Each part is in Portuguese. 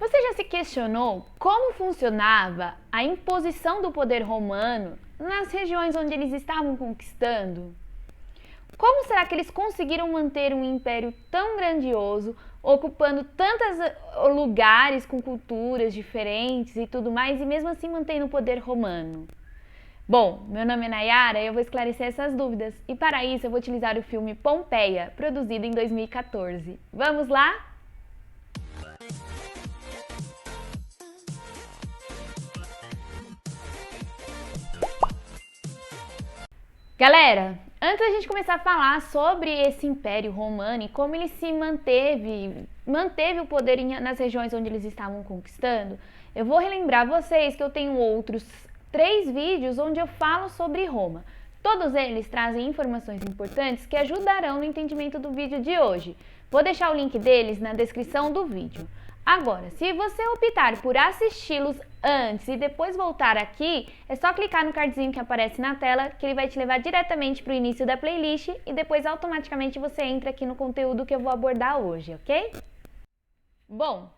Você já se questionou como funcionava a imposição do poder romano nas regiões onde eles estavam conquistando? Como será que eles conseguiram manter um império tão grandioso, ocupando tantos lugares com culturas diferentes e tudo mais, e mesmo assim mantendo o poder romano? Bom, meu nome é Nayara e eu vou esclarecer essas dúvidas. E para isso eu vou utilizar o filme Pompeia, produzido em 2014. Vamos lá? Galera, antes da gente começar a falar sobre esse Império Romano e como ele se manteve o poder nas regiões onde eles estavam conquistando, eu vou relembrar vocês que eu tenho outros 3 vídeos onde eu falo sobre Roma. Todos eles trazem informações importantes que ajudarão no entendimento do vídeo de hoje. Vou deixar o link deles na descrição do vídeo. Agora, se você optar por assisti-los antes e depois voltar aqui, é só clicar no cardzinho que aparece na tela, que ele vai te levar diretamente para o início da playlist e depois automaticamente você entra aqui no conteúdo que eu vou abordar hoje, ok? Bom,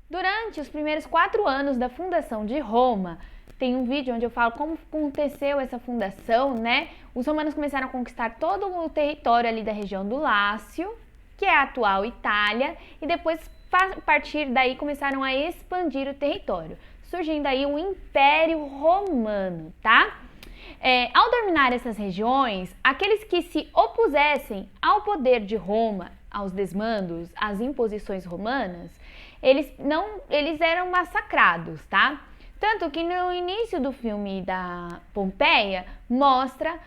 durante os primeiros 4 anos da fundação de Roma, tem um vídeo onde eu falo como aconteceu essa fundação, né? Os romanos começaram a conquistar todo o território ali da região do Lácio, que é a atual Itália, e depois a partir daí começaram a expandir o território, surgindo aí o Império Romano, tá? Ao dominar essas regiões, aqueles que se opusessem ao poder de Roma, aos desmandos, às imposições romanas, eles eram massacrados, tá? Tanto que no início do filme da Pompeia mostra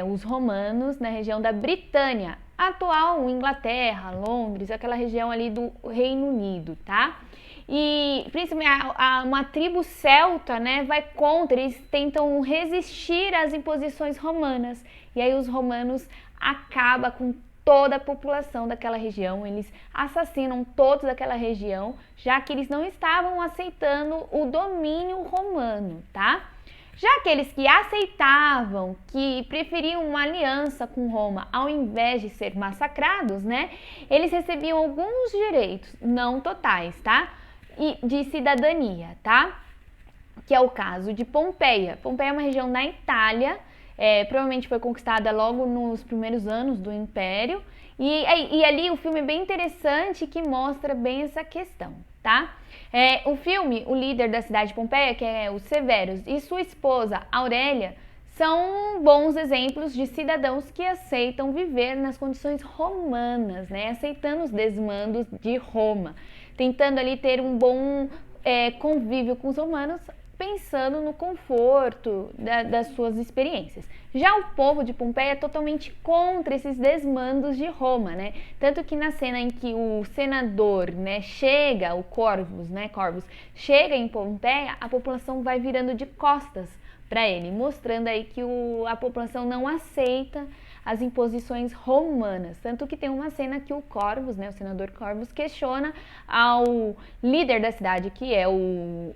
os romanos na região da Britânia, atual Inglaterra, Londres, aquela região ali do Reino Unido, tá? E principalmente uma tribo celta, né, vai contra, eles tentam resistir às imposições romanas. E aí os romanos acabam com toda a população daquela região, eles assassinam todos daquela região, já que eles não estavam aceitando o domínio romano, tá? Já aqueles que aceitavam, que preferiam uma aliança com Roma ao invés de ser massacrados, né? Eles recebiam alguns direitos, não totais, tá? E de cidadania, tá? Que é o caso de Pompeia. Pompeia é uma região na Itália, provavelmente foi conquistada logo nos primeiros anos do Império. E ali o filme é bem interessante que mostra bem essa questão, tá? O filme, o líder da cidade de Pompeia, que é o Severus, e sua esposa Aurélia, são bons exemplos de cidadãos que aceitam viver nas condições romanas, né? Aceitando os desmandos de Roma, tentando ali ter um bom convívio com os romanos, pensando no conforto das suas experiências. Já o povo de Pompeia é totalmente contra esses desmandos de Roma, né? Tanto que na cena em que o senador, né, chega, o Corvus, chega em Pompeia, a população vai virando de costas para ele, mostrando aí que a população não aceita as imposições romanas. Tanto que tem uma cena que o Corvus, né, o senador Corvus, questiona ao líder da cidade, que é o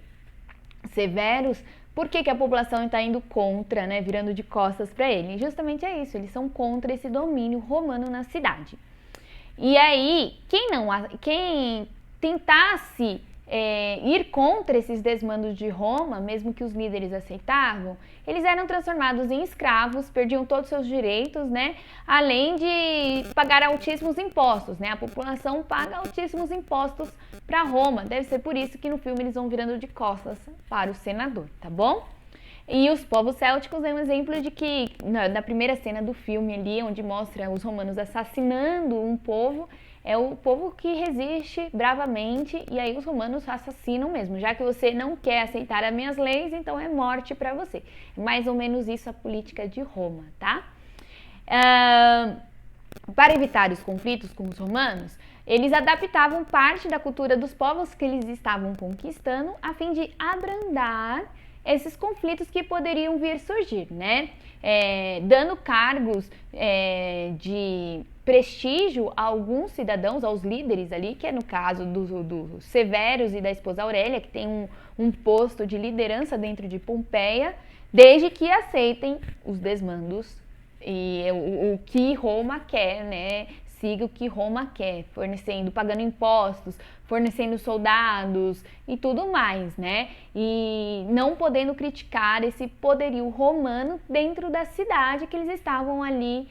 Severus, por que a população está indo contra, né, virando de costas para ele? E justamente é isso, eles são contra esse domínio romano na cidade. E aí, quem tentasse ir contra esses desmandos de Roma, mesmo que os líderes aceitavam, eles eram transformados em escravos, perdiam todos os seus direitos, né? Além de pagar altíssimos impostos, né? A população paga altíssimos impostos para Roma. Deve ser por isso que no filme eles vão virando de costas para o senador, tá bom? E os povos célticos é um exemplo de que, na primeira cena do filme ali, onde mostra os romanos assassinando um povo, é o povo que resiste bravamente, e aí os romanos assassinam mesmo. Já que você não quer aceitar as minhas leis, então é morte para você. É mais ou menos isso a política de Roma, tá? Para evitar os conflitos com os romanos, eles adaptavam parte da cultura dos povos que eles estavam conquistando a fim de abrandar esses conflitos que poderiam vir surgir, né? Dando cargos de prestígio a alguns cidadãos, aos líderes ali, que é no caso do Severus e da esposa Aurélia, que tem um posto de liderança dentro de Pompeia, desde que aceitem os desmandos e o que Roma quer, né? siga o que Roma quer, pagando impostos, fornecendo soldados e tudo mais, né? E não podendo criticar esse poderio romano dentro da cidade que eles estavam ali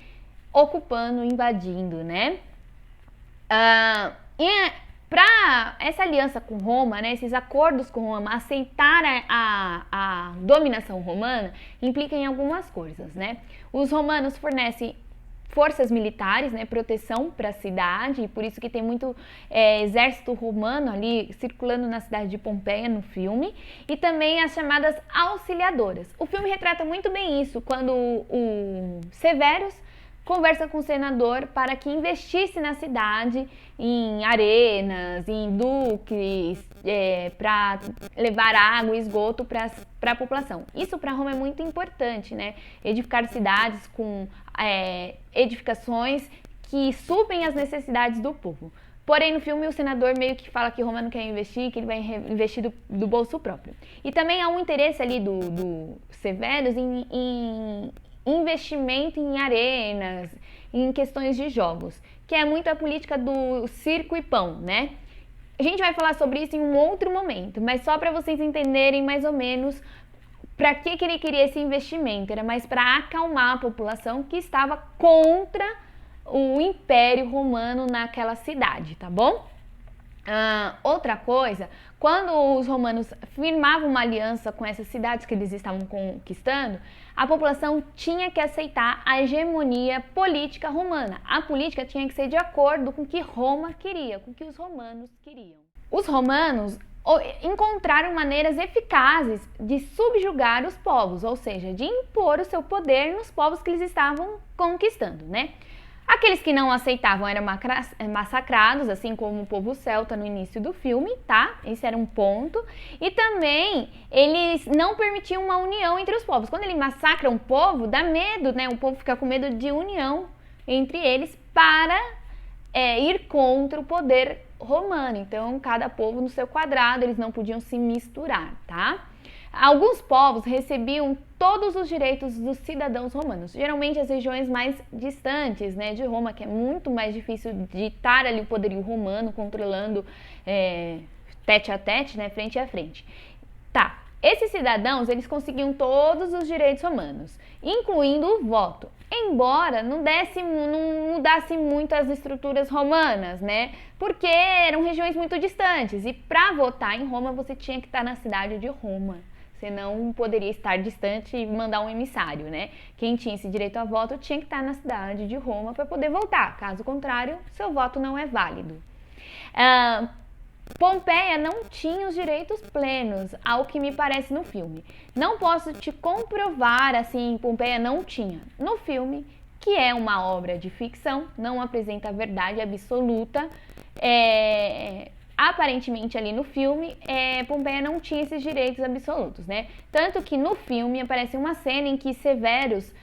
ocupando, invadindo, né? Para essa aliança com Roma, né, esses acordos com Roma, aceitar a dominação romana, implica em algumas coisas, né? Os romanos fornecem forças militares, né, proteção para a cidade, e por isso que tem muito exército romano ali circulando na cidade de Pompeia no filme, e também as chamadas auxiliadoras. O filme retrata muito bem isso, quando o Severus conversa com o senador para que investisse na cidade em arenas, em duques, para levar água e esgoto para a população. Isso para Roma é muito importante, né? Edificar cidades com edificações que suprem as necessidades do povo. Porém, no filme, o senador meio que fala que Roma não quer investir, que ele vai investir do bolso próprio. E também há um interesse ali do Severus em investimento em arenas, em questões de jogos, que é muito a política do circo e pão, né? A gente vai falar sobre isso em um outro momento, mas só para vocês entenderem mais ou menos para que ele queria esse investimento. Era mais para acalmar a população que estava contra o Império Romano naquela cidade, tá bom? Outra coisa, quando os romanos firmavam uma aliança com essas cidades que eles estavam conquistando, a população tinha que aceitar a hegemonia política romana. A política tinha que ser de acordo com o que Roma queria, com o que os romanos queriam. Os romanos encontraram maneiras eficazes de subjugar os povos, ou seja, de impor o seu poder nos povos que eles estavam conquistando, né? Aqueles que não aceitavam eram massacrados, assim como o povo celta no início do filme, tá? Esse era um ponto. E também eles não permitiam uma união entre os povos. Quando ele massacra um povo, dá medo, né? O povo fica com medo de união entre eles para ir contra o poder romano. Então, cada povo no seu quadrado, eles não podiam se misturar, tá? Alguns povos recebiam todos os direitos dos cidadãos romanos, geralmente as regiões mais distantes, né, de Roma, que é muito mais difícil de estar ali o poderio romano controlando tete a tete, né, frente a frente. Tá, esses cidadãos, eles conseguiam todos os direitos romanos, incluindo o voto, embora não mudasse muito as estruturas romanas, né, porque eram regiões muito distantes, e para votar em Roma você tinha que estar na cidade de Roma. Você não poderia estar distante e mandar um emissário, né? Quem tinha esse direito a voto tinha que estar na cidade de Roma para poder votar. Caso contrário, seu voto não é válido. Pompeia não tinha os direitos plenos, ao que me parece no filme. Não posso te comprovar, assim, Pompeia não tinha. No filme, que é uma obra de ficção, não apresenta a verdade absoluta, aparentemente ali no filme, Pompeia não tinha esses direitos absolutos, né? Tanto que no filme aparece uma cena em que Severus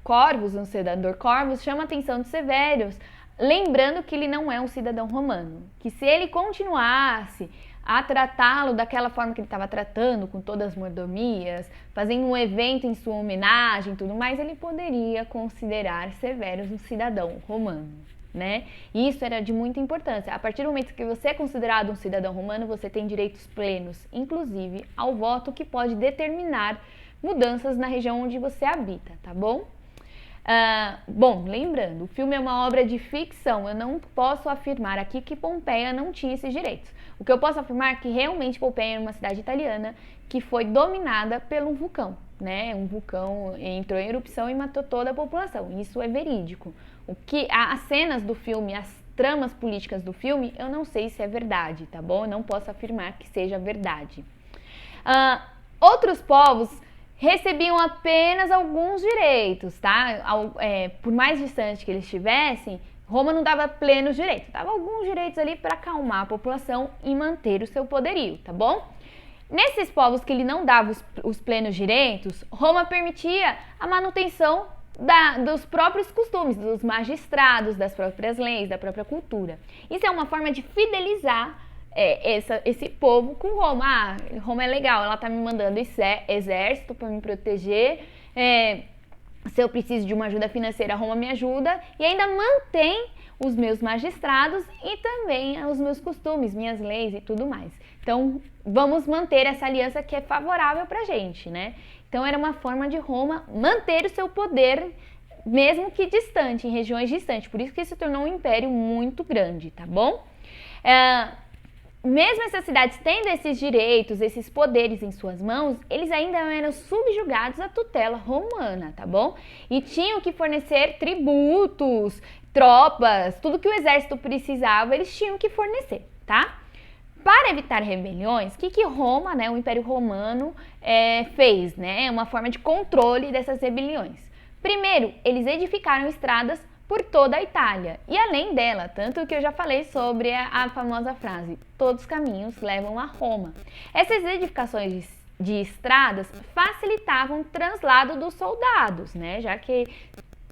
Corvus, um senador Corvus, chama a atenção de Severus, lembrando que ele não é um cidadão romano, que se ele continuasse a tratá-lo daquela forma que ele estava tratando, com todas as mordomias, fazendo um evento em sua homenagem e tudo mais, ele poderia considerar Severus um cidadão romano, né? E isso era de muita importância. A partir do momento que você é considerado um cidadão romano, você tem direitos plenos, inclusive ao voto, que pode determinar mudanças na região onde você habita, tá bom? Bom, lembrando, o filme é uma obra de ficção, eu não posso afirmar aqui que Pompeia não tinha esses direitos. O que eu posso afirmar é que realmente Pompeia é uma cidade italiana que foi dominada por um vulcão, né? Um vulcão entrou em erupção e matou toda a população, isso é verídico. As cenas do filme, as tramas políticas do filme, eu não sei se é verdade, tá bom? Eu não posso afirmar que seja verdade. Outros povos recebiam apenas alguns direitos, tá? Por mais distante que eles estivessem, Roma não dava plenos direitos, dava alguns direitos ali para acalmar a população e manter o seu poderio, tá bom? Nesses povos que ele não dava os plenos direitos, Roma permitia a manutenção dos próprios costumes, dos magistrados, das próprias leis, da própria cultura. Isso é uma forma de fidelizar esse povo com Roma. Roma é legal, ela tá me mandando exército para me proteger, Se eu preciso de uma ajuda financeira, Roma me ajuda e ainda mantém os meus magistrados e também os meus costumes, minhas leis e tudo mais. Então, vamos manter essa aliança que é favorável pra gente, né? Então, era uma forma de Roma manter o seu poder, mesmo que distante, em regiões distantes. Por isso que se tornou um império muito grande, tá bom? Mesmo essas cidades tendo esses direitos, esses poderes em suas mãos, eles ainda eram subjugados à tutela romana, tá bom? E tinham que fornecer tributos, tropas, tudo que o exército precisava, eles tinham que fornecer, tá? Para evitar rebeliões, o que Roma, né, o Império Romano, fez, né? Uma forma de controle dessas rebeliões. Primeiro, eles edificaram estradas por toda a Itália e além dela, tanto que eu já falei sobre a famosa frase, todos os caminhos levam a Roma. Essas edificações de estradas facilitavam o translado dos soldados, né? Já que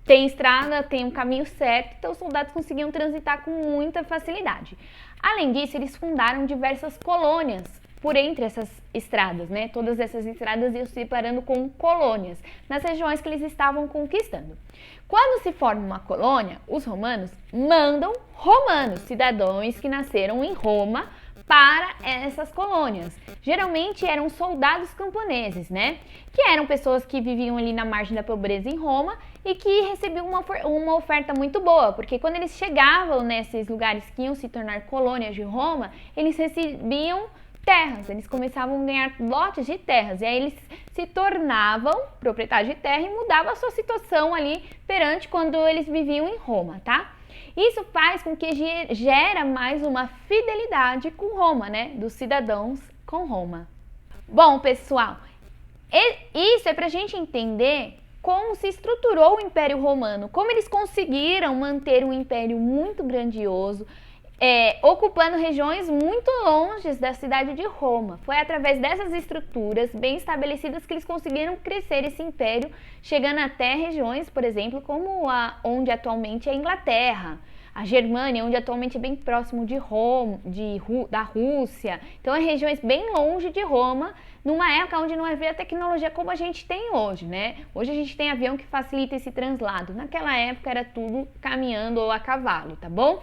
tem estrada, tem um caminho certo, então os soldados conseguiam transitar com muita facilidade. Além disso, eles fundaram diversas colônias por entre essas estradas, né? Todas essas estradas iam se separando com colônias nas regiões que eles estavam conquistando. Quando se forma uma colônia, os romanos mandam romanos, cidadãos que nasceram em Roma, para essas colônias. Geralmente eram soldados camponeses, né? Que eram pessoas que viviam ali na margem da pobreza em Roma e que recebiam uma oferta muito boa, porque quando eles chegavam nesses lugares que iam se tornar colônias de Roma, eles recebiam terras, eles começavam a ganhar lotes de terras e aí eles se tornavam proprietários de terra e mudavam a sua situação ali perante quando eles viviam em Roma, tá? Isso faz com que gera mais uma fidelidade com Roma, né? Dos cidadãos com Roma. Bom, pessoal, isso é pra gente entender como se estruturou o Império Romano, como eles conseguiram manter um império muito grandioso, ocupando regiões muito longe da cidade de Roma. Foi através dessas estruturas bem estabelecidas que eles conseguiram crescer esse império, chegando até regiões, por exemplo, como onde atualmente é a Inglaterra, a Germânia, onde atualmente é bem próximo de Roma, da Rússia. Então, regiões bem longe de Roma, numa época onde não havia tecnologia como a gente tem hoje, né? Hoje a gente tem avião que facilita esse translado. Naquela época era tudo caminhando ou a cavalo, tá bom?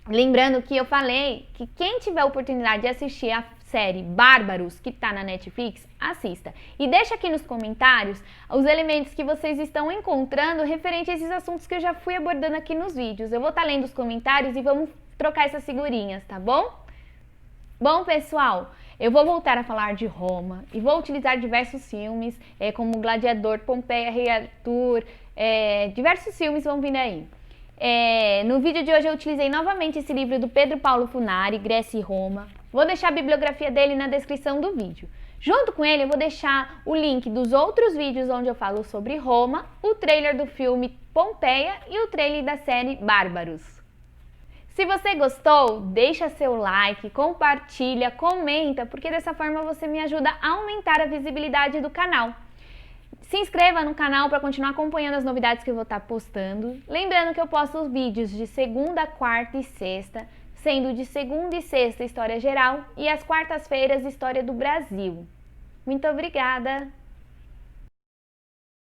Lembrando que eu falei que quem tiver a oportunidade de assistir a série Bárbaros, que tá na Netflix, assista. E deixa aqui nos comentários os elementos que vocês estão encontrando referente a esses assuntos que eu já fui abordando aqui nos vídeos. Eu vou estar lendo os comentários e vamos trocar essas figurinhas, tá bom? Bom, pessoal, eu vou voltar a falar de Roma e vou utilizar diversos filmes, como Gladiador, Pompeia, Rei Arthur, diversos filmes vão vir aí. No vídeo de hoje eu utilizei novamente esse livro do Pedro Paulo Funari, Grécia e Roma. Vou deixar a bibliografia dele na descrição do vídeo. Junto com ele eu vou deixar o link dos outros vídeos onde eu falo sobre Roma, o trailer do filme Pompeia e o trailer da série Bárbaros. Se você gostou, deixa seu like, compartilha, comenta, porque dessa forma você me ajuda a aumentar a visibilidade do canal. Se inscreva no canal para continuar acompanhando as novidades que eu vou estar postando. Lembrando que eu posto os vídeos de segunda, quarta e sexta, sendo de segunda e sexta História Geral e às quartas-feiras História do Brasil. Muito obrigada!